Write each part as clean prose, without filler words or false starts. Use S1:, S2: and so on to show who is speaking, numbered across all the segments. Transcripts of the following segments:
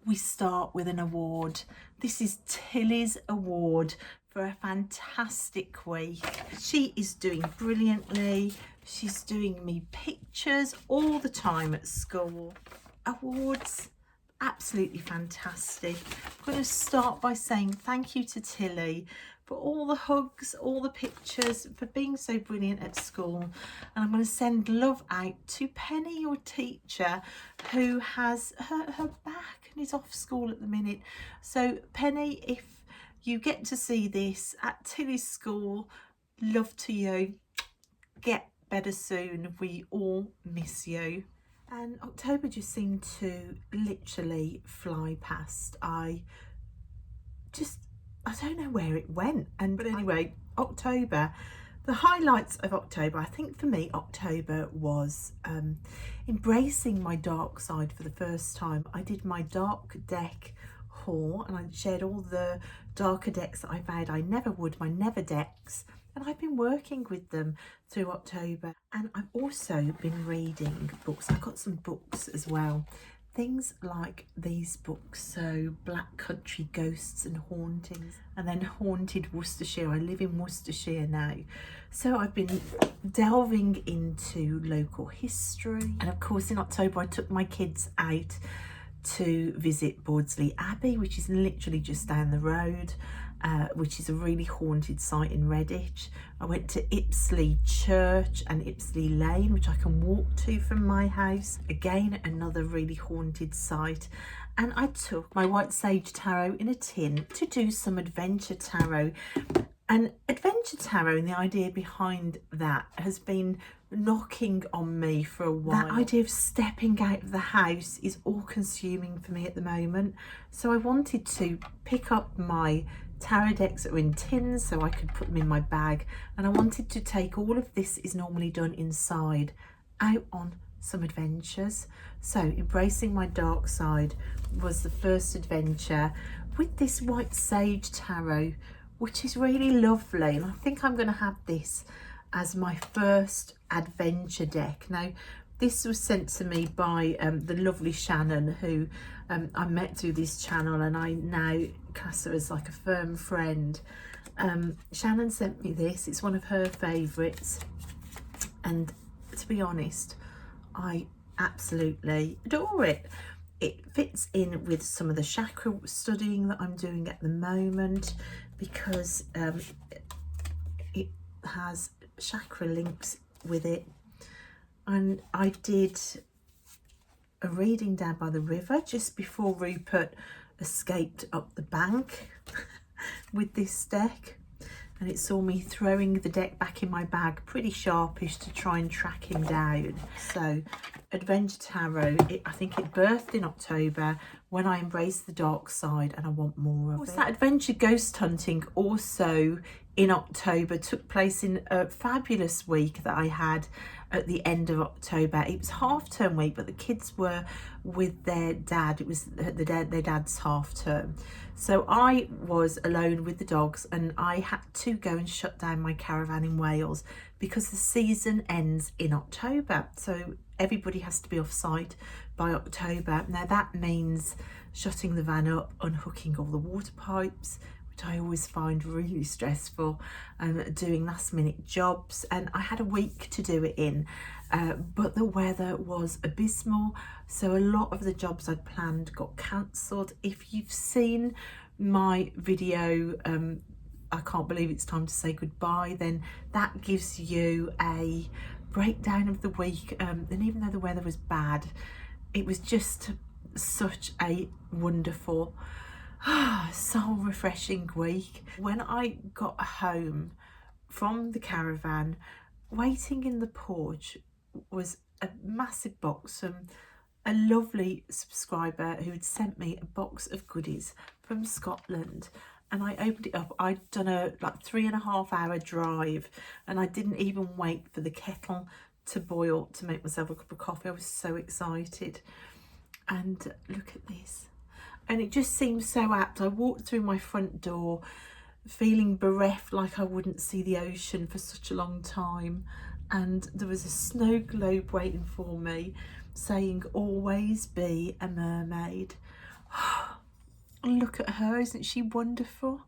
S1: we start with an award. This is Tilly's award for a fantastic week. She is doing brilliantly. She's doing me pictures all the time at school. Awards, absolutely fantastic. I'm going to start by saying thank you to Tilly for all the hugs, all the pictures, for being so brilliant at school. And I'm going to send love out to Penny, your teacher, who has her back and is off school at the minute. So Penny, if you get to see this at Tilly's school, love to you. Get better soon. We all miss you. And October just seemed to literally fly past. I don't know where it went. But anyway, October, the highlights of October, I think for me, October was embracing my dark side for the first time. I did my dark deck haul and I shared all the darker decks that I vowed I never would, my never decks. And I've been working with them through October. And I've also been reading books. I've got some books as well. Things like these books, so Black Country Ghosts and Hauntings, and then Haunted Worcestershire. I live in Worcestershire now. So I've been delving into local history. And of course in October I took my kids out to visit Bawdsley Abbey, which is literally just down the road. Which is a really haunted site in Redditch. I went to Ipsley Church and Ipsley Lane, which I can walk to from my house. Again, another really haunted site. And I took my White Sage Tarot in a tin to do some adventure tarot. And adventure tarot, and the idea behind that has been knocking on me for a while. That idea of stepping out of the house is all consuming for me at the moment. So I wanted to pick up my tarot decks that are in tins so I could put them in my bag, and I wanted to take all of this is normally done inside out on some adventures. So embracing my dark side was the first adventure with this White Sage Tarot, which is really lovely, and I think I'm going to have this as my first adventure deck. Now this was sent to me by the lovely Shannon, who I met through this channel, and I now class her as like a firm friend. Shannon sent me this. It's one of her favourites, and to be honest, I absolutely adore it. It fits in with some of the chakra studying that I'm doing at the moment, because it has chakra links with it. And I did a reading down by the river just before Rupert escaped up the bank with this deck, and it saw me throwing the deck back in my bag pretty sharpish to try and track him down. So Adventure Tarot, I think it birthed in October when I embraced the dark side, and I want more of it. That adventure ghost hunting also in October took place in a fabulous week that I had at the end of October. It was half term week, but the kids were with their dad. It was their dad's half term. So I was alone with the dogs, and I had to go and shut down my caravan in Wales because the season ends in October. So everybody has to be off site by October. Now that means shutting the van up, unhooking all the water pipes, which I always find really stressful, doing last minute jobs, and I had a week to do it in, but the weather was abysmal, so a lot of the jobs I'd planned got cancelled. If you've seen my video, I can't believe it's time to say goodbye, then that gives you a breakdown of the week. And even though the weather was bad, it was just such a wonderful, soul refreshing week. When I got home from the caravan, waiting in the porch was a massive box from a lovely subscriber who had sent me a box of goodies from Scotland. And I opened it up. I'd done a 3.5 hour drive, and I didn't even wait for the kettle to boil to make myself a cup of coffee. I was so excited. And look at this. And it just seems so apt. I walked through my front door feeling bereft, like I wouldn't see the ocean for such a long time. And there was a snow globe waiting for me saying, always be a mermaid. Look at her, isn't she wonderful?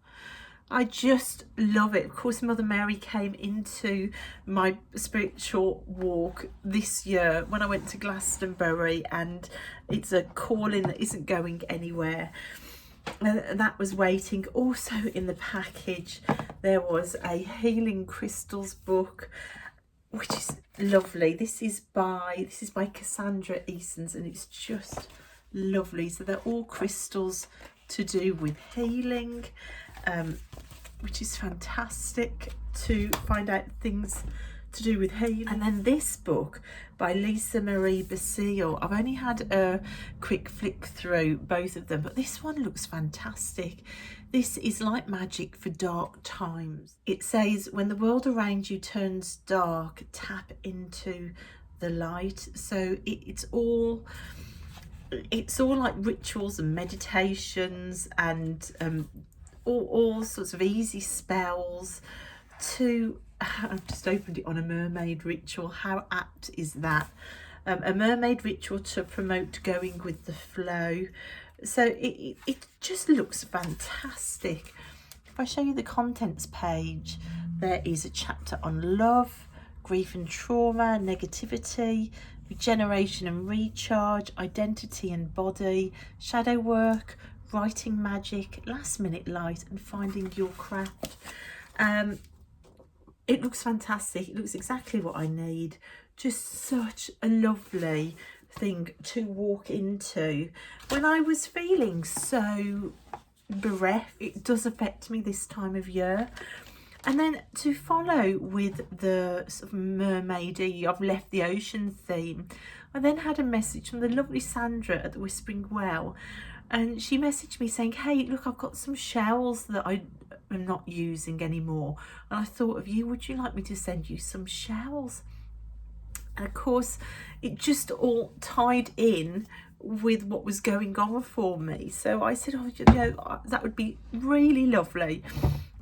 S1: I just love it. Of course, Mother Mary came into my spiritual walk this year when I went to Glastonbury, and it's a calling that isn't going anywhere. And that was waiting. Also in the package, there was a Healing Crystals book, which is lovely. This is by Cassandra Easons, and it's just lovely. So they're all crystals to do with healing, which is fantastic to find out things to do with healing. And then this book by Lisa Marie Basile. I've only had a quick flick through both of them, but this one looks fantastic. This is Light Magic for Dark Times. It says, when the world around you turns dark, tap into the light. So it's all like rituals and meditations and all sorts of easy spells to, I've just opened it on a mermaid ritual. How apt is that? A mermaid ritual to promote going with the flow. So it just looks fantastic. If I show you the contents page, there is a chapter on love, grief and trauma, negativity, regeneration and recharge, identity and body, shadow work, writing magic, last minute light, and finding your craft. It looks fantastic. It looks exactly what I need. Just such a lovely thing to walk into when I was feeling so bereft. It does affect me this time of year. And then to follow with the sort of mermaidy, I've left the ocean theme, I then had a message from the lovely Sandra at the Whispering Well, and she messaged me saying, hey, look, I've got some shells that I am not using anymore, and I thought of you, would you like me to send you some shells? And of course it just all tied in with what was going on for me. So I said, oh, you know, that would be really lovely.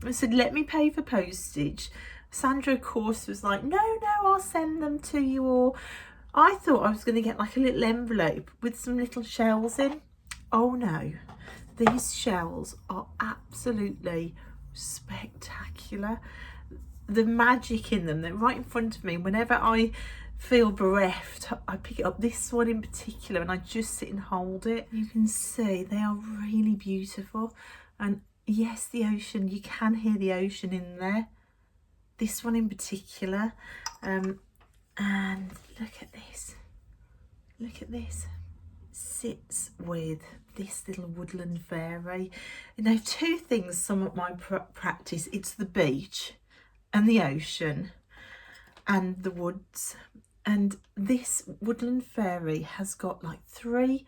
S1: I said, let me pay for postage. Sandra, of course, was like, no, I'll send them to you. Or I thought I was going to get like a little envelope with some little shells in. Oh no, these shells are absolutely spectacular. The magic in them, they're right in front of me. Whenever I feel bereft, I pick it up. This one in particular, and I just sit and hold it. You can see they are really beautiful. And yes, the ocean, you can hear the ocean in there. This one in particular. And look at this. Look at this. It sits with this little woodland fairy. You know, two things sum up my practice. It's the beach and the ocean and the woods. And this woodland fairy has got like 3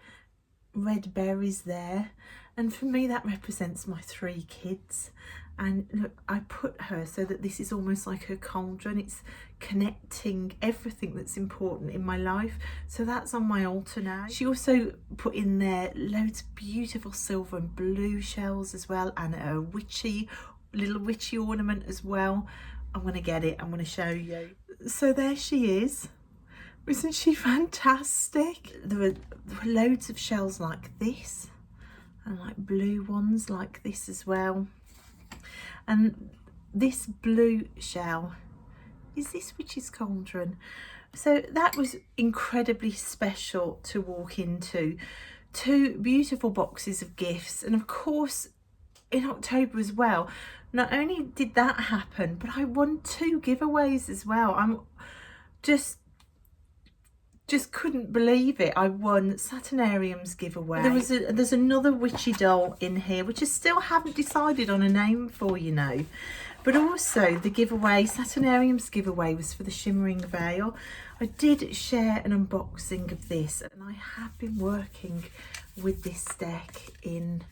S1: red berries there, and for me that represents my 3 kids. And look, I put her so that this is almost like her cauldron. It's connecting everything that's important in my life. So that's on my altar now. She also put in there loads of beautiful silver and blue shells as well, and a little witchy ornament as well. I'm going to get it. I'm going to show you. So there she is. Isn't she fantastic? There were loads of shells like this, and like blue ones like this as well. And this blue shell is this witch's cauldron. So that was incredibly special to walk into. 2 beautiful boxes of gifts, and of course in October as well, not only did that happen, but I won 2 giveaways as well. I'm just couldn't believe it. I won Saturnarium's giveaway. There's another witchy doll in here, which I still haven't decided on a name for, you know. But also the giveaway, Saturnarium's giveaway, was for the Shimmering Veil. I did share an unboxing of this, and I have been working with this deck in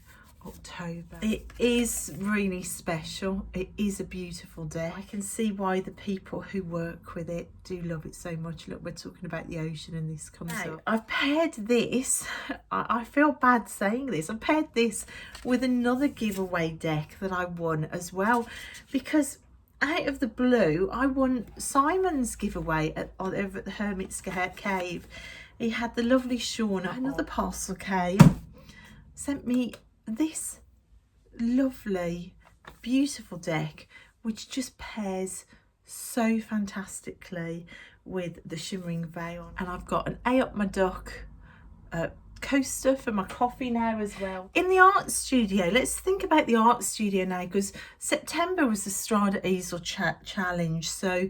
S1: October. It is really special. It is a beautiful deck. I can see why the people who work with it do love it so much. Look, we're talking about the ocean and this comes up. I've paired this, I feel bad saying this, I paired this with another giveaway deck that I won as well, because out of the blue I won Simon's giveaway over at the Hermit's Cave. He had the lovely Shauna, another parcel came. sent me this lovely, beautiful deck, which just pairs so fantastically with the shimmering veil. And I've got an A Up My Duck coaster for my coffee now as well. In the art studio, let's think about the art studio now, because September was the Strada Easel Challenge, so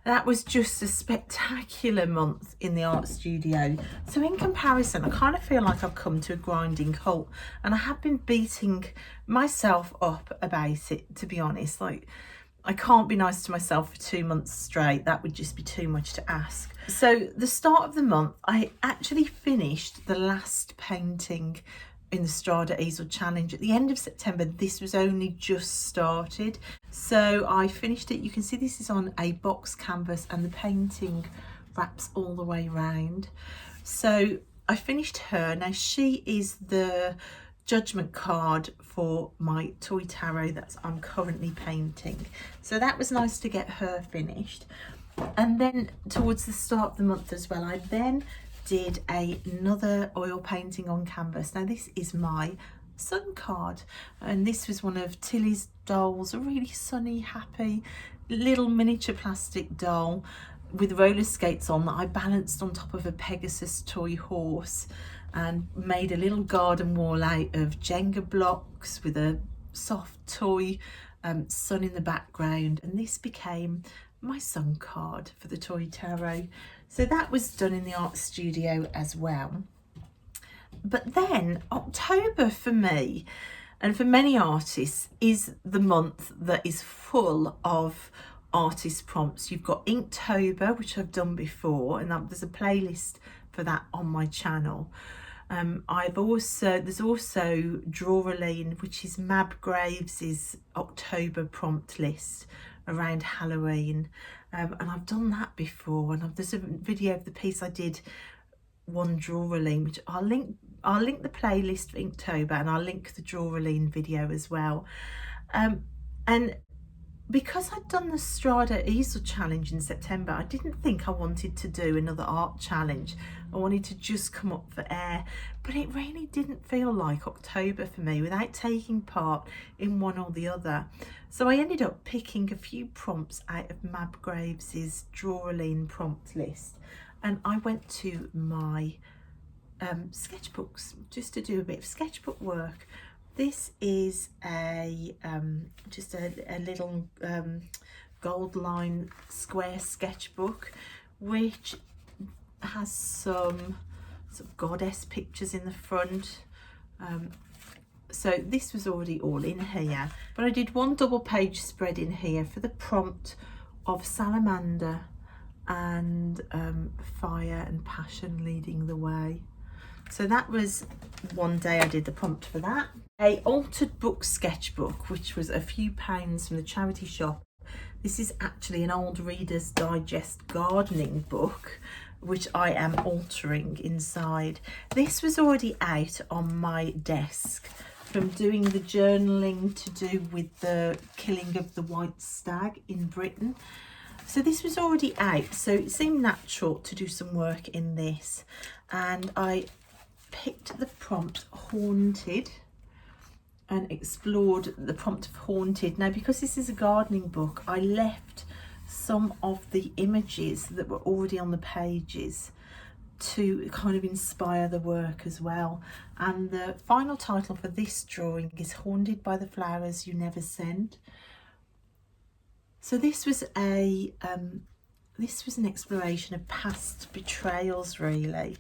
S1: that was just a spectacular month in the art studio. So in comparison, I kind of feel like I've come to a grinding halt, and I have been beating myself up about it, to be honest. Like, I can't be nice to myself for 2 months straight. That would just be too much to ask. So the start of the month, I actually finished the last painting in the Strada Easel Challenge. At the end of September, this was only just started. So I finished it. You can see this is on a box canvas and the painting wraps all the way round. So I finished her. Now she is the judgment card for my toy tarot that I'm currently painting, so that was nice to get her finished. And then towards the start of the month as well, I then did another oil painting on canvas. Now this is my sun card, and this was one of Tilly's dolls, a really sunny, happy little miniature plastic doll with roller skates on that I balanced on top of a Pegasus toy horse, and made a little garden wall out of Jenga blocks with a soft toy sun in the background. And this became my sun card for the toy tarot. So that was done in the art studio as well. But then October for me, and for many artists, is the month that is full of artist prompts. You've got Inktober, which I've done before, and there's a playlist for that on my channel. There's also Drawaline, which is Mab Graves's October prompt list around Halloween, and I've done that before. And there's a video of the piece I did, one Drawaline, which I'll link the playlist for Inktober, and I'll link the Drawaline video as well. And because I'd done the Strada Easel Challenge in September, I didn't think I wanted to do another art challenge. I wanted to just come up for air, but it really didn't feel like October for me without taking part in one or the other. So I ended up picking a few prompts out of Mab Graves's Drawaline prompt list, and I went to my sketchbooks just to do a bit of sketchbook work. This is just a little gold line square sketchbook, which has some sort of goddess pictures in the front. So this was already all in here, but I did one double page spread in here for the prompt of salamander and fire and passion leading the way. So that was one day I did the prompt for that. A altered book sketchbook, which was a few pounds from the charity shop. This is actually an old Reader's Digest gardening book, which I am altering inside. This was already out on my desk from doing the journaling to do with the killing of the white stag in Britain. So this was already out, so it seemed natural to do some work in this. And I picked the prompt Haunted and explored the prompt of Haunted. Now, because this is a gardening book, I left some of the images that were already on the pages to kind of inspire the work as well. And the final title for this drawing is Haunted by the Flowers You Never Sent. So this was an exploration of past betrayals, really.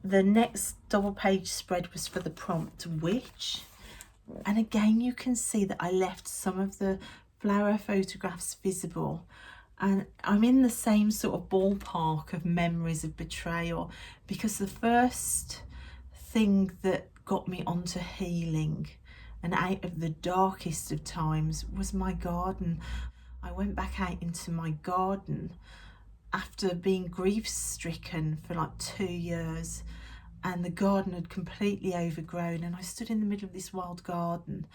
S1: The next double page spread was for the prompt Witch, and again you can see that I left some of the flower photographs visible, and I'm in the same sort of ballpark of memories of betrayal, because the first thing that got me onto healing and out of the darkest of times was my garden. I went back out into my garden after being grief-stricken for like 2 years, and the garden had completely overgrown, and I stood in the middle of this wild garden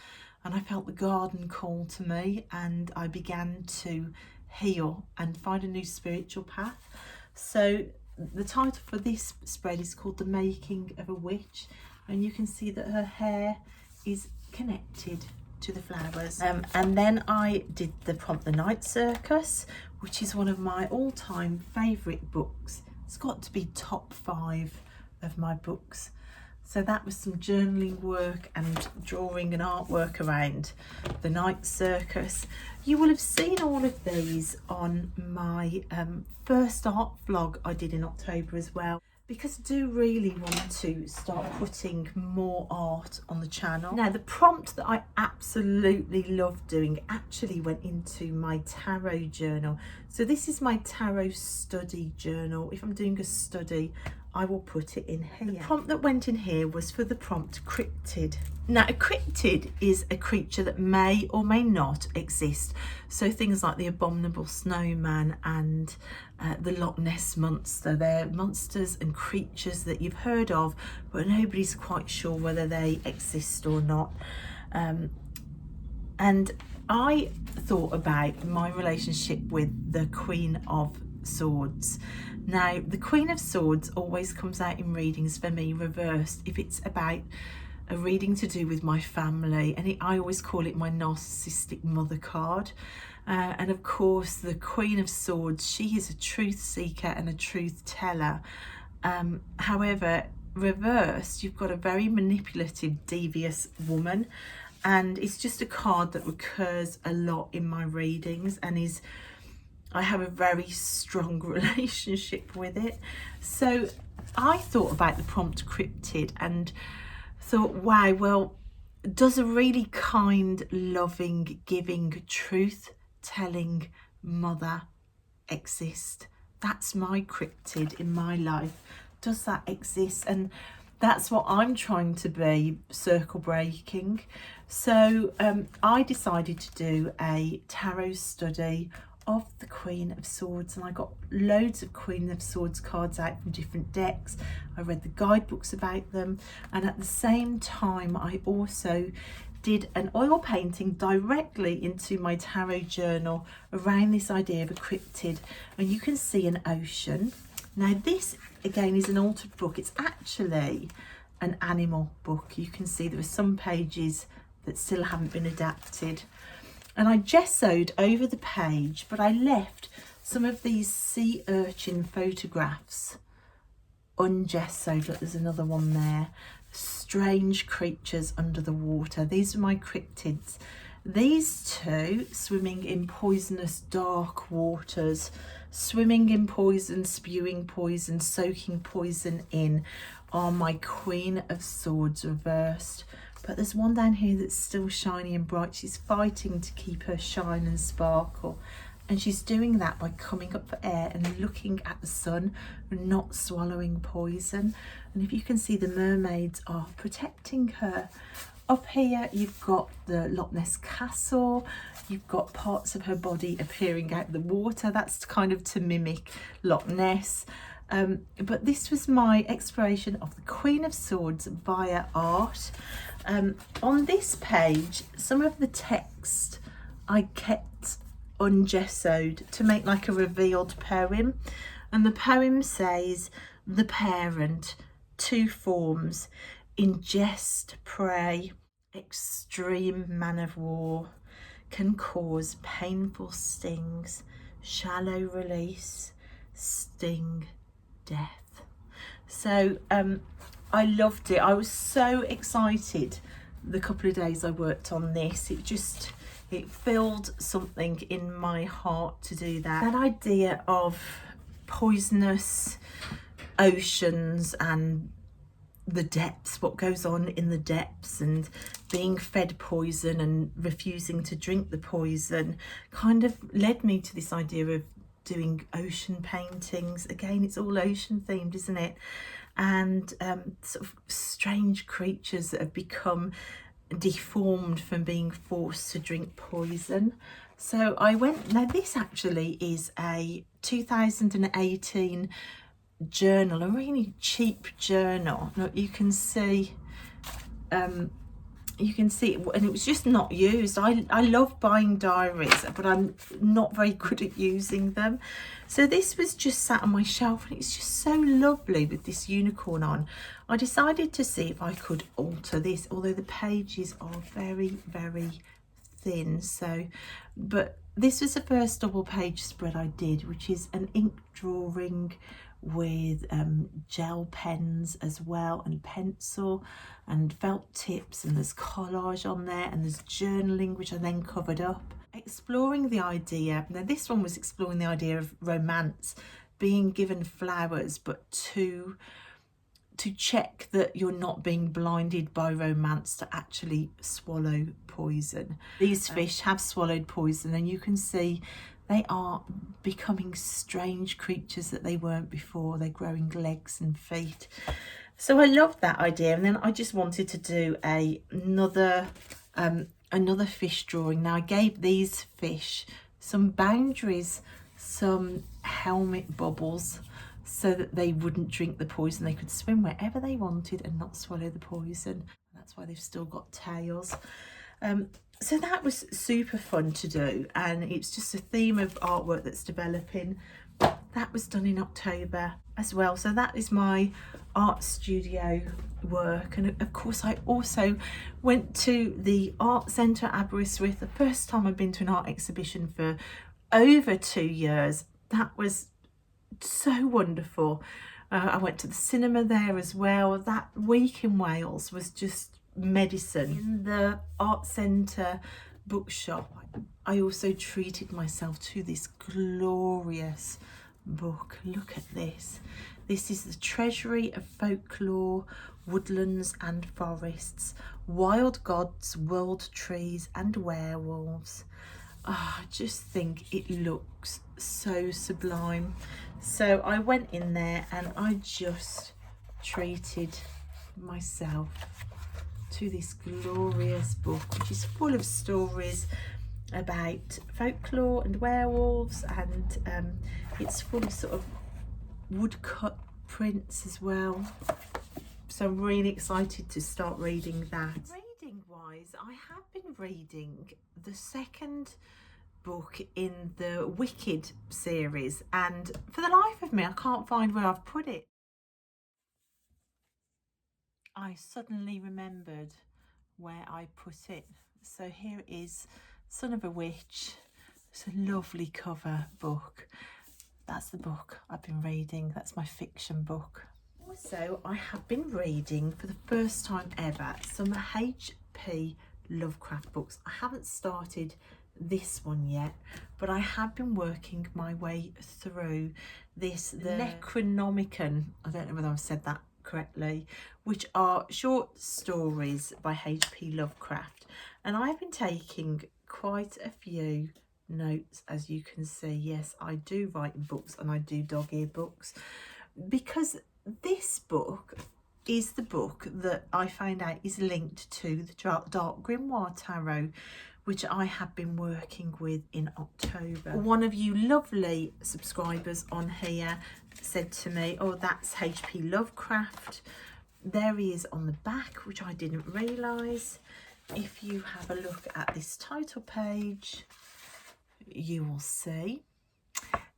S1: and I felt the garden call to me, and I began to heal and find a new spiritual path. So the title for this spread is called The Making of a Witch, and you can see that her hair is connected to the flowers. And then I did the prompt The Night Circus, which is one of my all-time favourite books. It's got to be top 5 of my books. So that was some journaling work and drawing and artwork around The Night Circus. You will have seen all of these on my first art vlog I did in October as well, because I do really want to start putting more art on the channel. Now, the prompt that I absolutely love doing actually went into my tarot journal. So this is my tarot study journal. If I'm doing a study, I will put it in here. The prompt that went in here was for the prompt cryptid. Now, a cryptid is a creature that may or may not exist. So things like the abominable snowman and the Loch Ness monster. They're monsters and creatures that you've heard of, but nobody's quite sure whether they exist or not. And I thought about my relationship with the Queen of Swords. Now, the Queen of Swords always comes out in readings for me reversed if it's about a reading to do with my family, and I always call it my narcissistic mother card. And of course, the Queen of Swords, she is a truth seeker and a truth teller. However, reversed, you've got a very manipulative, devious woman, and it's just a card that recurs a lot in my readings and I have a very strong relationship with it. So I thought about the prompt cryptid and thought, wow, well, does a really kind, loving, giving, truth-telling mother exist? That's my cryptid in my life. Does that exist? And that's what I'm trying to be, circle breaking. So I decided to do a tarot study of the Queen of Swords, and I got loads of Queen of Swords cards out from different decks. I read the guidebooks about them, and at the same time I also did an oil painting directly into my tarot journal around this idea of a cryptid, and you can see an ocean. Now this again is an altered book. It's actually an animal book. You can see there are some pages that still haven't been adapted. And I gessoed over the page, but I left some of these sea urchin photographs ungessoed. Look, there's another one there. Strange creatures under the water. These are my cryptids. These two, swimming in poisonous dark waters, swimming in poison, spewing poison, soaking poison in, are my Queen of Swords reversed. But there's one down here that's still shiny and bright. She's fighting to keep her shine and sparkle. And she's doing that by coming up for air and looking at the sun and not swallowing poison. And if you can see, the mermaids are protecting her. Up here, you've got the Loch Ness Castle. You've got parts of her body appearing out of the water. That's kind of to mimic Loch Ness. But this was my exploration of the Queen of Swords via art. On this page, some of the text I kept ungessoed to make like a revealed poem, and the poem says, "The parent, two forms, ingest prey, extreme man of war, can cause painful stings, shallow release, sting, death." So I loved it. I was so excited the couple of days I worked on this. It filled something in my heart to do that. That idea of poisonous oceans and the depths, what goes on in the depths, and being fed poison and refusing to drink the poison, kind of led me to this idea of doing ocean paintings. Again, it's all ocean themed, isn't it? And sort of strange creatures that have become deformed from being forced to drink poison. So I went, now this actually is a 2018 journal, a really cheap journal. Look, you can see you can see it, and it was just not used. I love buying diaries, but I'm not very good at using them. So this was just sat on my shelf, and it's just so lovely with this unicorn on. I decided to see if I could alter this, although the pages are very, very thin. So, but this was the first double page spread I did, which is an ink drawing with gel pens as well, and pencil and felt tips, and there's collage on there, and there's journaling, which I then covered up. Exploring the idea, now this one was exploring the idea of romance, being given flowers, but to check that you're not being blinded by romance to actually swallow poison. These fish have swallowed poison, and you can see they are becoming strange creatures that they weren't before. They're growing legs and feet. So I loved that idea, and then I just wanted to do another fish drawing. Now I gave these fish some boundaries, some helmet bubbles, so that they wouldn't drink the poison. They could swim wherever they wanted and not swallow the poison. That's why they've still got tails. So that was super fun to do, and it's just a theme of artwork that's developing. That was done in October as well. So that is my art studio work. And of course I also went to the art centre at Aberystwyth, the first time I've been to an art exhibition for over 2 years. That was so wonderful. I went to the cinema there as well. That week in Wales was just medicine. In the art centre bookshop, I also treated myself to this glorious book. Look at this. This is the Treasury of Folklore, Woodlands and Forests, Wild Gods, World Trees and Werewolves. Oh, I just think it looks so sublime. So I went in there and I just treated myself to this glorious book, which is full of stories about folklore and werewolves, and it's full of sort of woodcut prints as well. So I'm really excited to start reading that. Reading wise, I have been reading the second book in the Wicked series, and for the life of me I can't find where I've put it. I suddenly remembered where I put it. So here it is, Son of a Witch. It's a lovely cover book. That's the book I've been reading. That's my fiction book. Also, I have been reading for the first time ever some H.P. Lovecraft books. I haven't started this one yet, but I have been working my way through this, the Necronomicon. I don't know whether I've said that correctly, which are short stories by H.P. Lovecraft, and I've been taking quite a few notes, as you can see. Yes, I do write in books, and I do dog-eared books, because this book is the book that I found out is linked to the Dark Grimoire Tarot, which I have been working with in October. One of you lovely subscribers on here said to me, oh, that's H.P. Lovecraft. There he is on the back, which I didn't realise. If you have a look at this title page, you will see.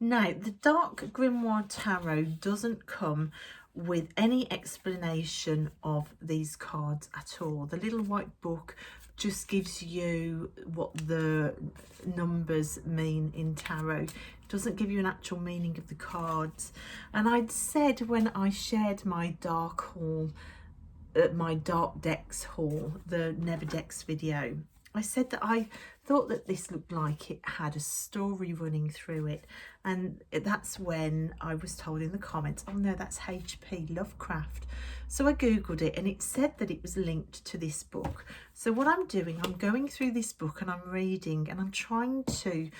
S1: Now, the Dark Grimoire Tarot doesn't come with any explanation of these cards at all. The little white book just gives you what the numbers mean in tarot. It doesn't give you an actual meaning of the cards. And I'd said when I shared my dark haul, my dark decks haul, the Never Decks video, I said that I thought that this looked like it had a story running through it, and that's when I was told in the comments, oh no, that's H.P. Lovecraft. So I googled it, and it said that it was linked to this book. So what I'm doing, I'm going through this book and I'm reading, and I'm trying to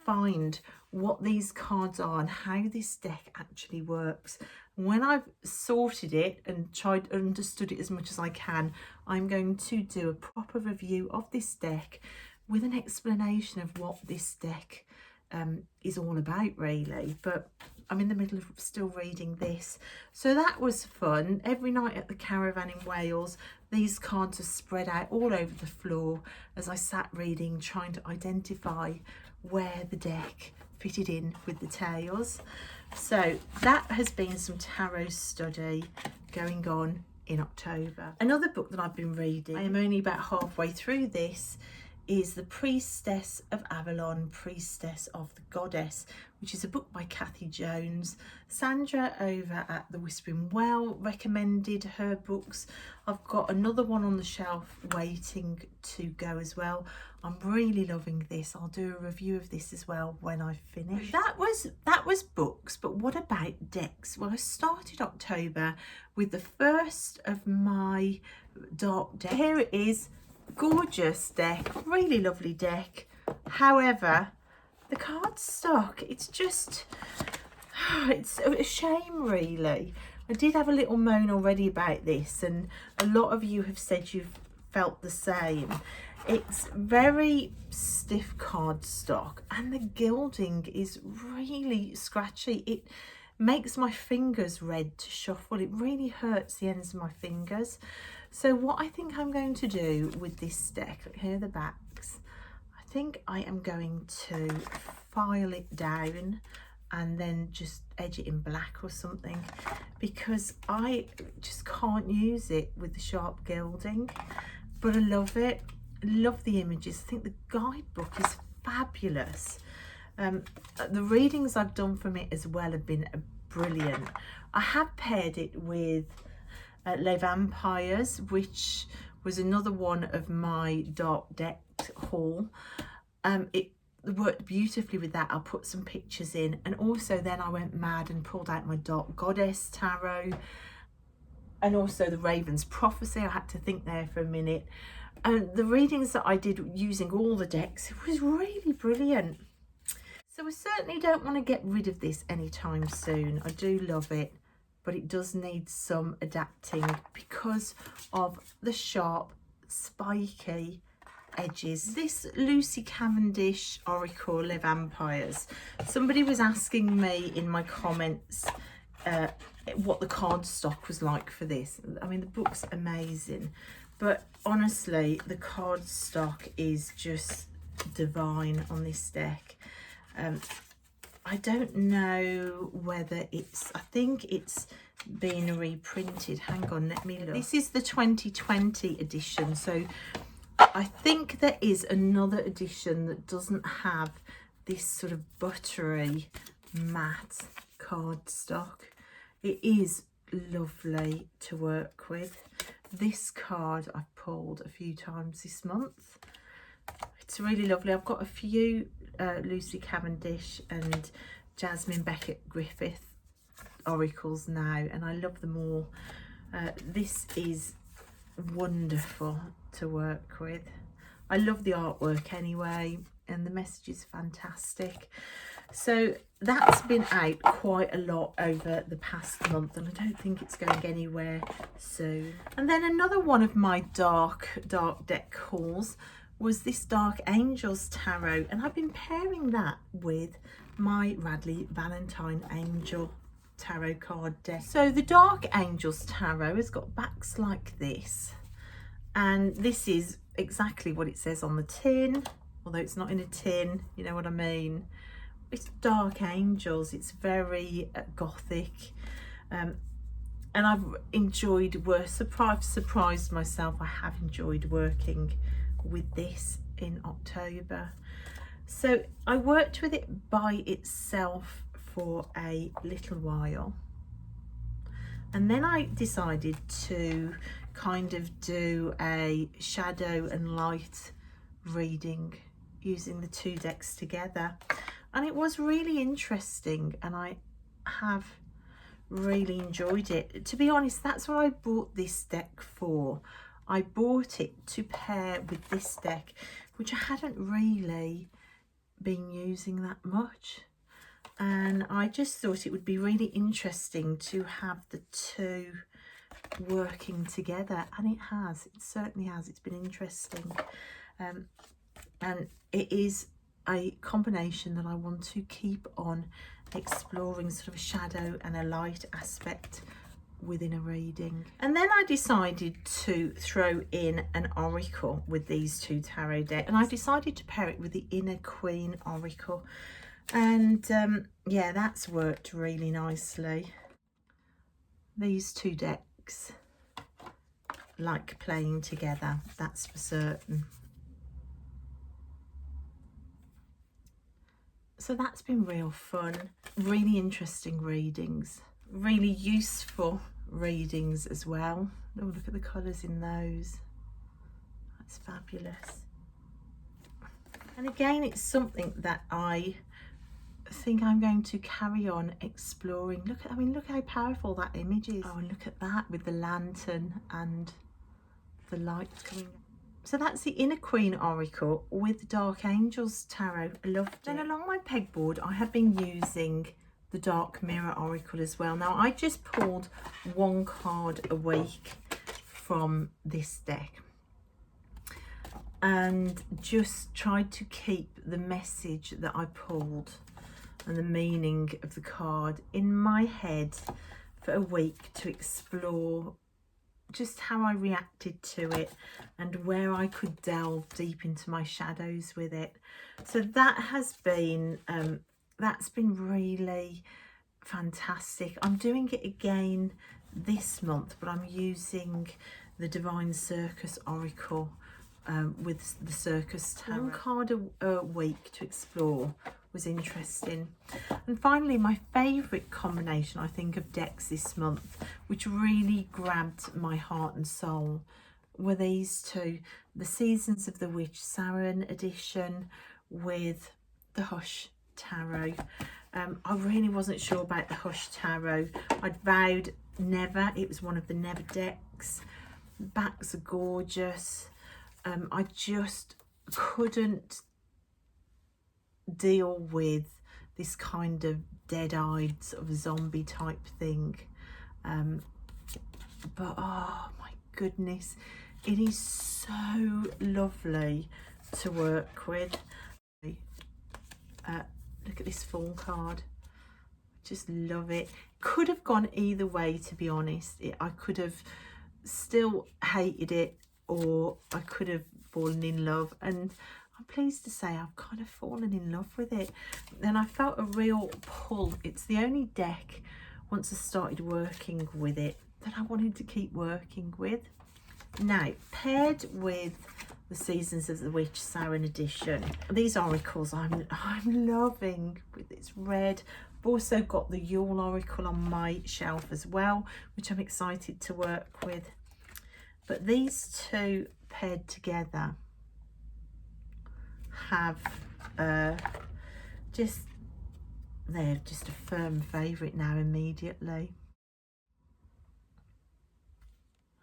S1: find what these cards are and how this deck actually works. When I've sorted it and tried understood it as much as I can, I'm going to do a proper review of this deck with an explanation of what this deck is all about, really. But I'm in the middle of still reading this. So that was fun. Every night at the Caravan in Wales, these cards are spread out all over the floor as I sat reading, trying to identify where the deck fitted in with the tales. So that has been some tarot study going on in October. Another book that I've been reading, I am only about halfway through this, is The Priestess of Avalon, Priestess of the Goddess, which is a book by Kathy Jones. Sandra over at The Whispering Well recommended her books. I've got another one on the shelf waiting to go as well. I'm really loving this. I'll do a review of this as well when I finish. That was books, but what about decks? Well, I started October with the first of my dark deck. Here it is. Gorgeous deck, really lovely deck. However, the cardstock, it's just, it's a shame really. I did have a little moan already about this, and a lot of you have said you've felt the same. It's very stiff cardstock and the gilding is really scratchy. It makes my fingers red to shuffle. It really hurts the ends of my fingers. So what I think I'm going to do with this deck, look, here are the backs. I think I am going to file it down and then just edge it in black or something, because I just can't use it with the sharp gilding. But I love it. I love the images. I think the guidebook is fabulous. The readings I've done from it as well have been brilliant. I have paired it with Les Vampires, which was another one of my dark deck haul. It worked beautifully with that. I'll put some pictures in, and also then I went mad and pulled out my Dark Goddess tarot, and also the Raven's Prophecy. I had to think there for a minute. And the readings that I did using all the decks, it was really brilliant. So I certainly don't want to get rid of this anytime soon. I do love it, but it does need some adapting because of the sharp, spiky edges. This Lucy Cavendish Oracle Les Vampires, somebody was asking me in my comments what the cardstock was like for this. I mean, the book's amazing, but honestly, the cardstock is just divine on this deck. I don't know whether it's, I think it's been reprinted. Hang on, let me look. This is the 2020 edition, so I think there is another edition that doesn't have this sort of buttery matte cardstock. It is lovely to work with. This card I've pulled a few times this month. It's really lovely. I've got a few Lucy Cavendish and Jasmine Beckett Griffith oracles now, and I love them all. This is wonderful to work with. I love the artwork anyway, and the message is fantastic. So that's been out quite a lot over the past month, and I don't think it's going anywhere soon. And then another one of my dark deck hauls was this Dark Angels Tarot, and I've been pairing that with my Radley Valentine Angel Tarot card deck. So the Dark Angels Tarot has got backs like this, and this is exactly what it says on the tin, although it's not in a tin, you know what I mean. It's Dark Angels. It's very gothic, and I've enjoyed surprised myself. I have enjoyed working with this in October. So I worked with it by itself for a little while, and then I decided to kind of do a shadow and light reading using the two decks together, and it was really interesting, and I have really enjoyed it. To be honest, that's what I bought this deck for. I bought it to pair with this deck, which I hadn't really been using that much, and I just thought it would be really interesting to have the two working together, and it certainly has. It's been interesting, and it is a combination that I want to keep on exploring, sort of a shadow and a light aspect within a reading. And then I decided to throw in an oracle with these two tarot decks, and I decided to pair it with the Inner Queen oracle, and yeah, that's worked really nicely. These two decks like playing together, that's for certain. So that's been real fun, really interesting readings, really useful readings as well. Oh, look at the colours in those, that's fabulous. And again, it's something that I think I'm going to carry on exploring. Look at, I mean, look how powerful that image is. Oh, and look at that with the lantern and the light coming. So that's the Inner Queen oracle with the Dark Angels tarot. I loved it. Then along my pegboard, I have been using the Dark Mirror oracle as well. Now I just pulled one card a week from this deck and just tried to keep the message that I pulled and the meaning of the card in my head for a week to explore just how I reacted to it and where I could delve deep into my shadows with it. So that has been that's been really fantastic. I'm doing it again this month, but I'm using the Divine Circus oracle with the Circus tarot. One card a week to explore was interesting. And finally, my favourite combination, I think, of decks this month, which really grabbed my heart and soul, were these two, the Seasons of the Witch Samhain edition with the Hush tarot. I really wasn't sure about the Hush tarot. I'd vowed never. It was one of the never decks. Backs are gorgeous. I just couldn't deal with this kind of dead-eyed sort of zombie type thing, but oh my goodness, it is so lovely to work with. Look at this full card, just love it. Could have gone either way, to be honest. I could have still hated it, or I could have fallen in love, and I'm pleased to say I've kind of fallen in love with it, and I felt a real pull. It's the only deck, once I started working with it, that I wanted to keep working with. Now, paired with the Seasons of the Witch Samhain edition, these oracles I'm loving with its red. I've also got the Yule oracle on my shelf as well, which I'm excited to work with. But these two paired together have they're just a firm favourite now immediately.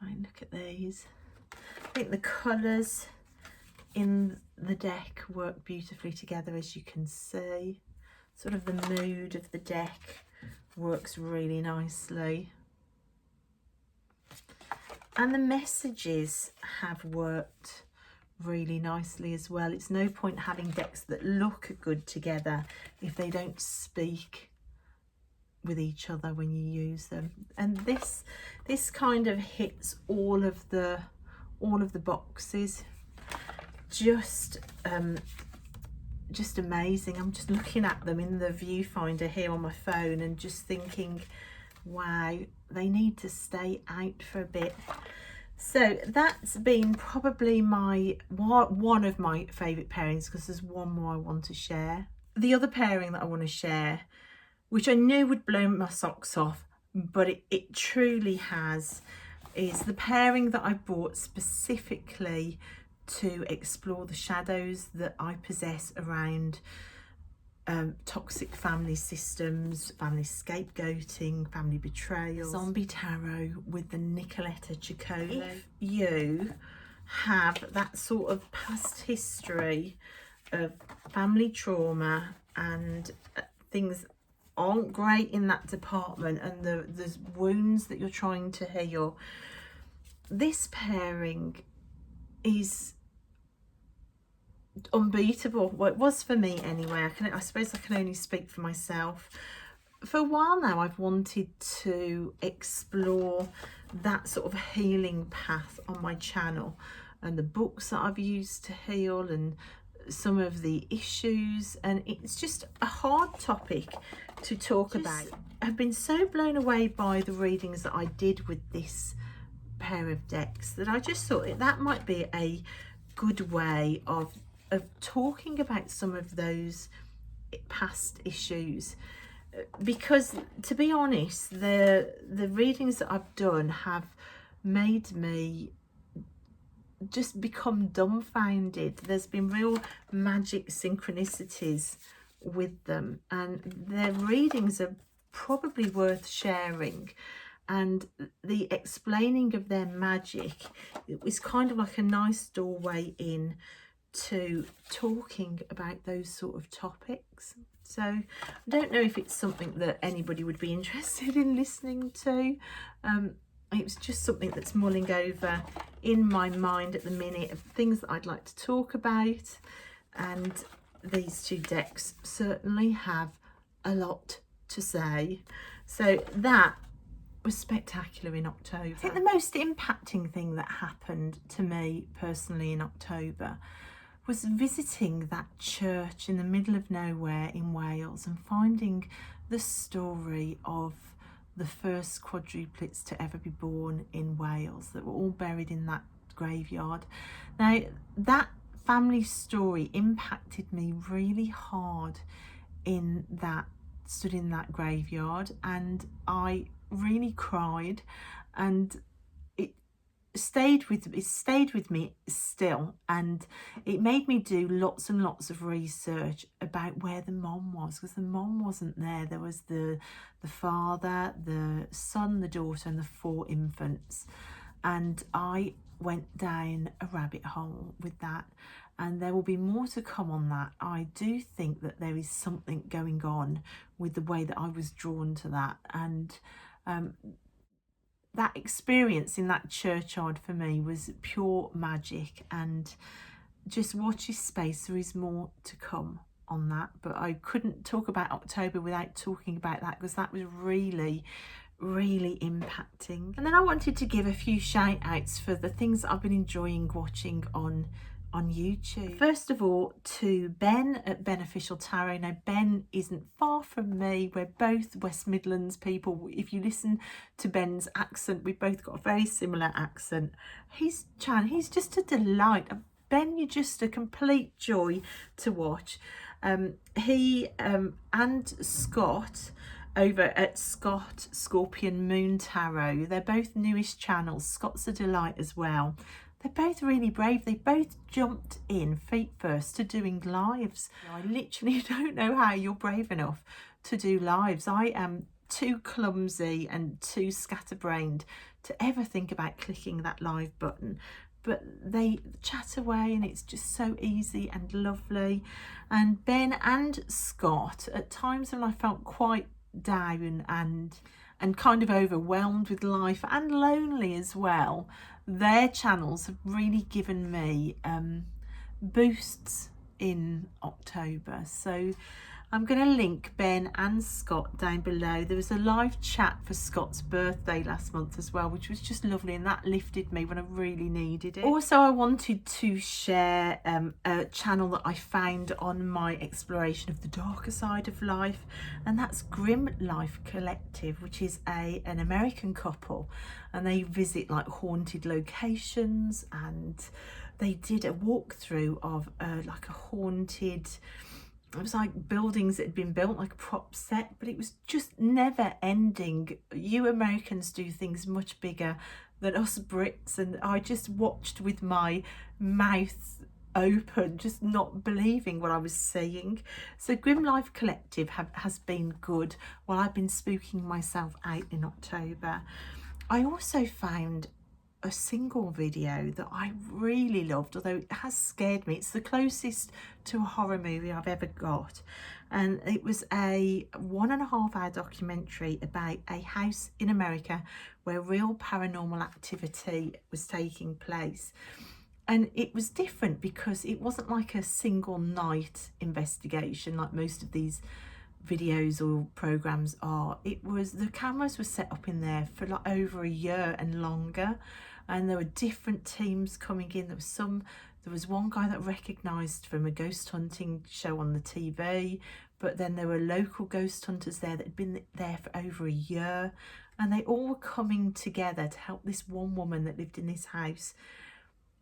S1: Right, look at these. I think the colours in the deck work beautifully together, as you can see. Sort of the mood of the deck works really nicely. And the messages have worked really nicely as well. It's no point having decks that look good together if they don't speak with each other when you use them. And this kind of hits all of the boxes. Just amazing. I'm just looking at them in the viewfinder here on my phone and just thinking, wow, they need to stay out for a bit. So that's been probably one of my favourite pairings, because there's one more I want to share. The other pairing that I want to share, which I knew would blow my socks off, but it truly has, is the pairing that I bought specifically to explore the shadows that I possess around toxic family systems, family scapegoating, family betrayal, zombie tarot with the Nicoletta Ciccolo. If you have that sort of past history of family trauma and things aren't great in that department, and there's wounds that you're trying to heal, this pairing is unbeatable. Well, it was for me anyway. I suppose I can only speak for myself. For a while now, I've wanted to explore that sort of healing path on my channel, and the books that I've used to heal, and some of the issues, and it's just a hard topic to talk about. I've been so blown away by the readings that I did with this pair of decks that I just thought that might be a good way of talking about some of those past issues, because to be honest, the readings that I've done have made me just become dumbfounded. There's been real magic synchronicities with them, and their readings are probably worth sharing. And the explaining of their magic, it was kind of like a nice doorway in to talking about those sort of topics. So I don't know if it's something that anybody would be interested in listening to. It was just something that's mulling over in my mind at the minute of things that I'd like to talk about, and these two decks certainly have a lot to say. So that was spectacular in October. I think the most impacting thing that happened to me personally in October was visiting that church in the middle of nowhere in Wales and finding the story of the first quadruplets to ever be born in Wales that were all buried in that graveyard. Now, that family story impacted me really hard stood in that graveyard, and I really cried, and it stayed with me still, and it made me do lots and lots of research about where the mom was, because the mom wasn't there. There was the father, the son, the daughter, and the 4 infants, and I went down a rabbit hole with that, and there will be more to come on that. I do think that there is something going on with the way that I was drawn to that, and that experience in that churchyard for me was pure magic. And just watch this space, there is more to come on that, but I couldn't talk about October without talking about that, because that was really impacting. And then I wanted to give a few shout outs for the things that I've been enjoying watching on YouTube. First of all, to Ben at Beneficial Tarot. Now, Ben isn't far from me. We're both West Midlands people. If you listen to Ben's accent, we've both got a very similar accent. He's just a delight. Ben, you're just a complete joy to watch. He and Scott over at Scott Scorpion Moon Tarot, they're both newish channels. Scott's a delight as well. They're both really brave. They both jumped in feet first to doing lives. I literally don't know how you're brave enough to do lives. I am too clumsy and too scatterbrained to ever think about clicking that live button. But they chat away, and it's just so easy and lovely. And Ben and Scott, at times when I felt quite down and kind of overwhelmed with life and lonely as well, their channels have really given me boosts in October. So I'm going to link Ben and Scott down below. There was a live chat for Scott's birthday last month as well, which was just lovely, and that lifted me when I really needed it. Also, I wanted to share a channel that I found on my exploration of the darker side of life, and that's Grim Life Collective, which is an American couple, and they visit like haunted locations, and they did a walkthrough of like a haunted, it was like buildings that had been built, like a prop set, but it was just never ending. You Americans do things much bigger than us Brits, and I just watched with my mouth open, just not believing what I was seeing. So Grim Life Collective has been good while I've been spooking myself out in October. I also found a single video that I really loved, although it has scared me. It's the closest to a horror movie I've ever got, and it was a 1.5 hour documentary about a house in America where real paranormal activity was taking place. And it was different because it wasn't like a single night investigation like most of these videos or programs are. It was, the cameras were set up in there for like over a year and longer, and there were different teams coming in. There was one guy that recognised from a ghost hunting show on the TV, but then there were local ghost hunters there that had been there for over a year, and they all were coming together to help this one woman that lived in this house.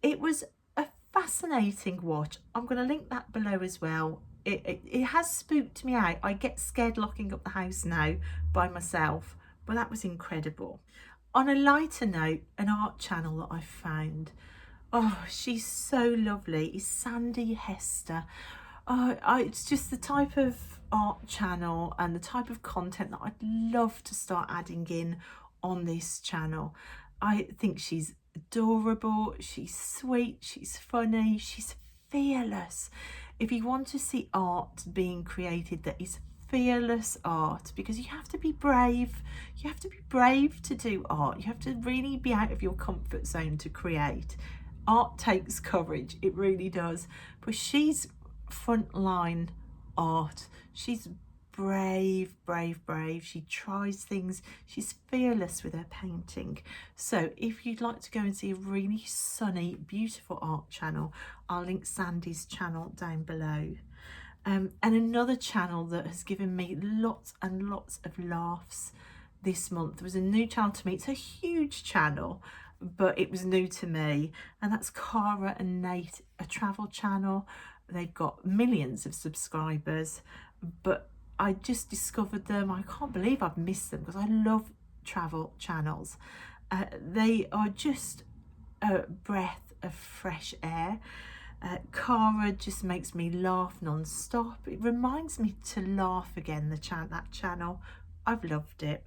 S1: It was a fascinating watch. I'm going to link that below as well. It has spooked me out. I get scared locking up the house now by myself, but that was incredible. On a lighter note, an art channel that I found, oh, she's so lovely, is Sandy Hester. It's just the type of art channel and the type of content that I'd love to start adding in on this channel. I think she's adorable, she's sweet, she's funny, she's fearless. If you want to see art being created that is fearless art, because you have to be brave, to do art, you have to really be out of your comfort zone to create. Art takes courage, it really does. But she's frontline art, she's brave. She tries things, she's fearless with her painting. So if you'd like to go and see a really sunny, beautiful art channel, I'll link Sandy's channel down below. And another channel that has given me lots and lots of laughs this month was a new channel to me. It's a huge channel, but it was new to me, and that's Cara and Nate, a travel channel. They've got millions of subscribers, but I just discovered them. I can't believe I've missed them because I love travel channels. They are just a breath of fresh air. Cara just makes me laugh non-stop. It reminds me to laugh again, that channel. I've loved it.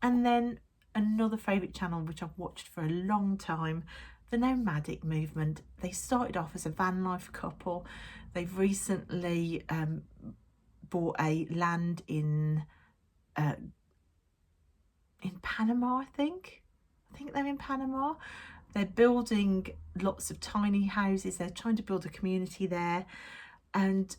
S1: And then another favourite channel which I've watched for a long time, the Nomadic Movement. They started off as a van life couple. They've recently bought a land in Panama, I think they're in Panama. They're building lots of tiny houses, they're trying to build a community there, and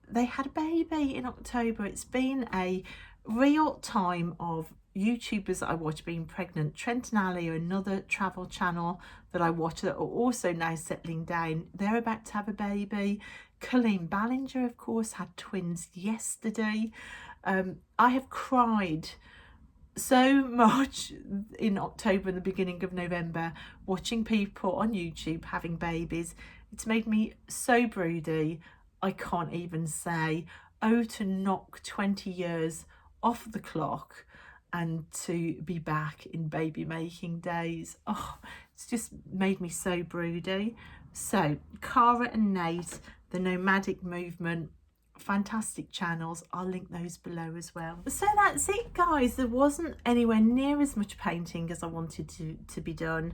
S1: they had a baby in October. It's been a real time of YouTubers that I watch being pregnant. Trent and Ali are another travel channel that I watch that are also now settling down. They're about to have a baby. Colleen Ballinger, of course, had twins yesterday. I have cried so much in October and the beginning of November watching people on YouTube having babies. It's made me so broody, I can't even say. Oh, to knock 20 years off the clock and to be back in baby making days. Oh, it's just made me so broody. So Cara and Nate, the Nomadic Movement, fantastic channels. I'll link those below as well. So that's it, guys. There wasn't anywhere near as much painting as I wanted to be done.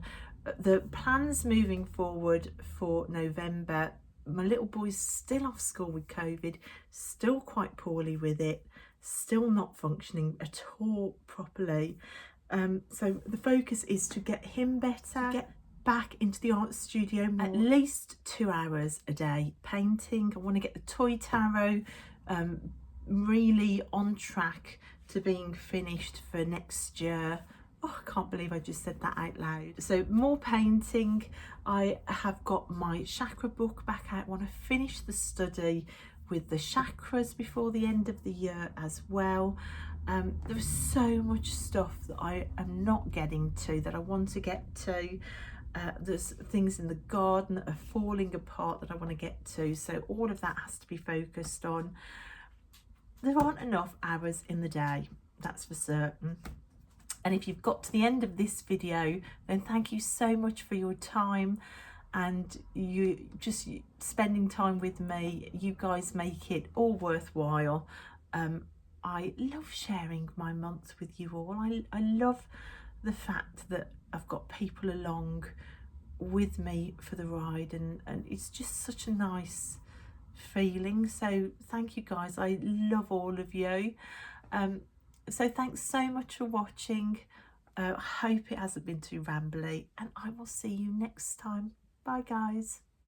S1: The plans moving forward for November, my little boy's still off school with COVID, still quite poorly with it, still not functioning at all properly. So the focus is to get him better, get back into the art studio more. At least 2 hours a day painting. I want to get the toy tarot really on track to being finished for next year. Oh, I can't believe I just said that out loud. So more painting. I have got my chakra book back out. I want to finish the study with the chakras before the end of the year as well. There's so much stuff that I am not getting to that I want to get to. There's things in the garden that are falling apart that I want to get to, so all of that has to be focused on. There aren't enough hours in the day, that's for certain. And if you've got to the end of this video, then thank you so much for your time and you just spending time with me. You guys make it all worthwhile. I love sharing my month with you all. I love the fact that I've got people along with me for the ride, and it's just such a nice feeling. So thank you guys, I love all of you. So thanks so much for watching. I hope it hasn't been too rambly, and I will see you next time. Bye guys.